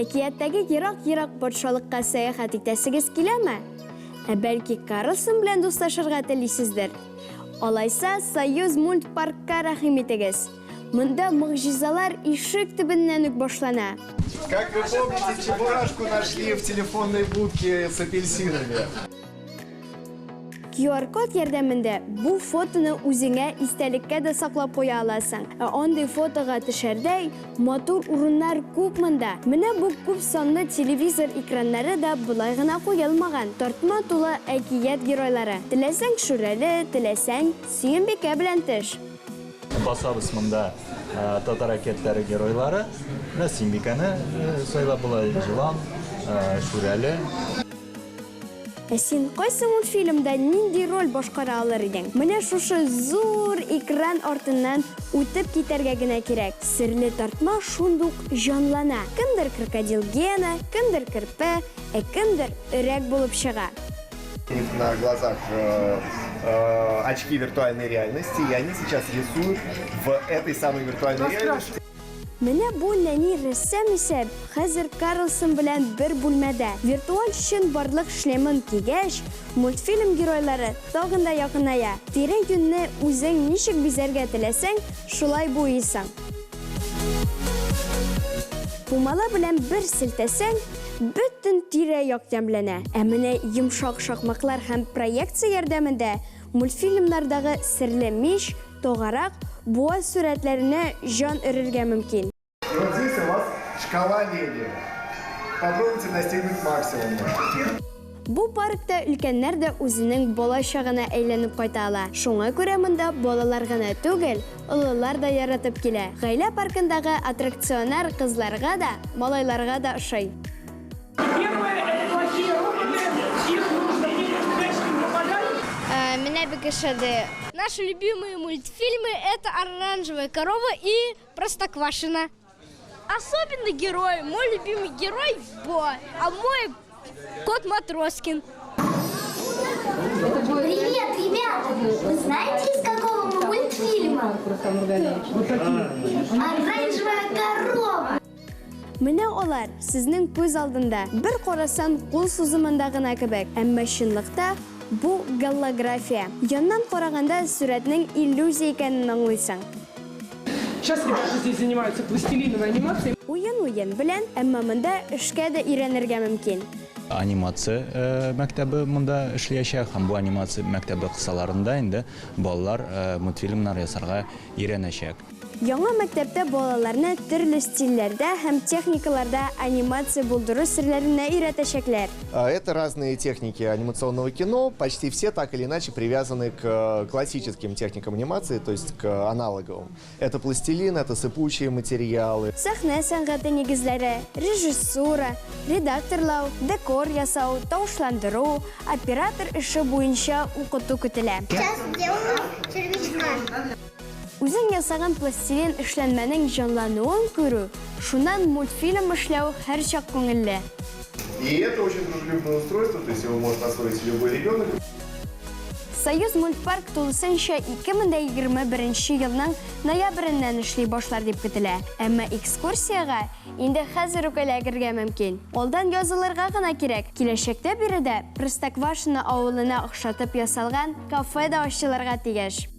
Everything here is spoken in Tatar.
Әкияттәге ерак-ерак патшалыкка сәяхәт итәсегез киләме? Бәлки Карлсон белән дуслашырга телисездер. Алайса, Союз мультпаркка рәхим итегез. Монда мөгъҗизалар ишек төбеннән үк башлана. Как вы помните, чебурашку нашли в телефонной будке с апельсинами. QR-код ярдәмендә бу фотоны үзеңә истәлеккә дә саклап куя аласың. Андый фотога төшәрдәй матур урыннар күп монда. Менә бу күп санлы телевизор экраннары да болай гына куелмаган. Тартма тулы әкият геройлары. Теләсәң Шүрәле, теләсәң Сөембикә белән төш. Басабыз монда татар әкиятләре геройлары. Сөембикәне сайлап була, Җылан, Шүрәле. Син кайсы мультфильмда нинди роль башкара алыр идең? Менә шушы зур экран артыннан үтеп китәргә генә кирәк. Серле тартма шундук җанлана. Кемдер крокодил Гена, кемдер Керпе, кемдер өрәк булып чыга. На глазах очки виртуальной реальности, и они сейчас рисуют в этой самой виртуальной реальности. Менә бу нәни рәссам исә хәзер Карлсон белән бер бүлмәдә. Виртуаль өчен барлык шлемын кигәч, мультфильм геройлары тагын да якыная. Тирән көнне үзең ничек бизәргә теләсәң, шулай буйсың. Пумала белән бер селтәсәң, бөтен тирә-як ямлана. Ә менә йомшак шакмаклар һәм проекция ярдәмендә мультфильмнардагы серле мич, тогарак, буа сүрәтләренә жан өрергә мөмкин. Вот здесь у вас шкала леди. Попробуйте достигнуть максимума. Бу паркта өлкәннәр дә үзенең бала чагына әйләнеп кайта ала. Шуңа күрә монда балалар гына түгел, олылар да яратып килә. Гаилә паркындагы аттракционнар кызларга да, малайларга да ошый. Меня бегашады. Наши любимые мультфильмы – это «Оранжевая корова» и «Простоквашино». Особенный герой, мой любимый герой – Бо, а мой кот Матроскин. Привет, ребята! Вы знаете, из какого мы мультфильма? «Оранжевая корова». Менә алар сезнең күз алдында бер карасан кул сузымында гына кебек, әмма чынлыкта бу голография. Яннан караганда сүрәтнең иллюзия икәнен аңлыйсың. Сейчас ребята здесь занимаются пластилиновой анимацией. Уен белән, әмма монда эшкә дә өйрәнергә мөмкин. Анимация мәктәбе монда эшләячәк һәм бу анимация мәктәбе кысаларында инде балалар мультфильмнар ясарга өйрәнәчәк. Яңа мәктәптә балаларны төрле стильләрдә һәм техникаларда анимация булдыру серләренә өйрәтәчәкләр. Это разные техники анимационного кино, почти все так или иначе привязаны к классическим техникам анимации, то есть к аналоговым. Это пластилин, это сыпучие материалы. Сәхнә сәнгате нигезләре, режиссура, редакторлау, декор ясау, таушландыру, оператор эше буенча укыту көтелә. Сейчас сделаю червячка. Үзең ясаган пластилин эшләнмәнең җанлануын күрү, шуннан мультфильм эшләү һәр чак күңелле. И это очень дружелюбное устройство, то есть его может освоить любой ребенок. Союз мультпарк тулысынча 2021 елның ноябреннән эшли башлар дип көтелә. Әмма экскурсияга инде хәзер үк эләгергә мөмкин. Алдан язылырга гына кирәк. Киләчәктә биредә Простоквашино авылына охшатып ясалган кафе да ачылырга тиеш.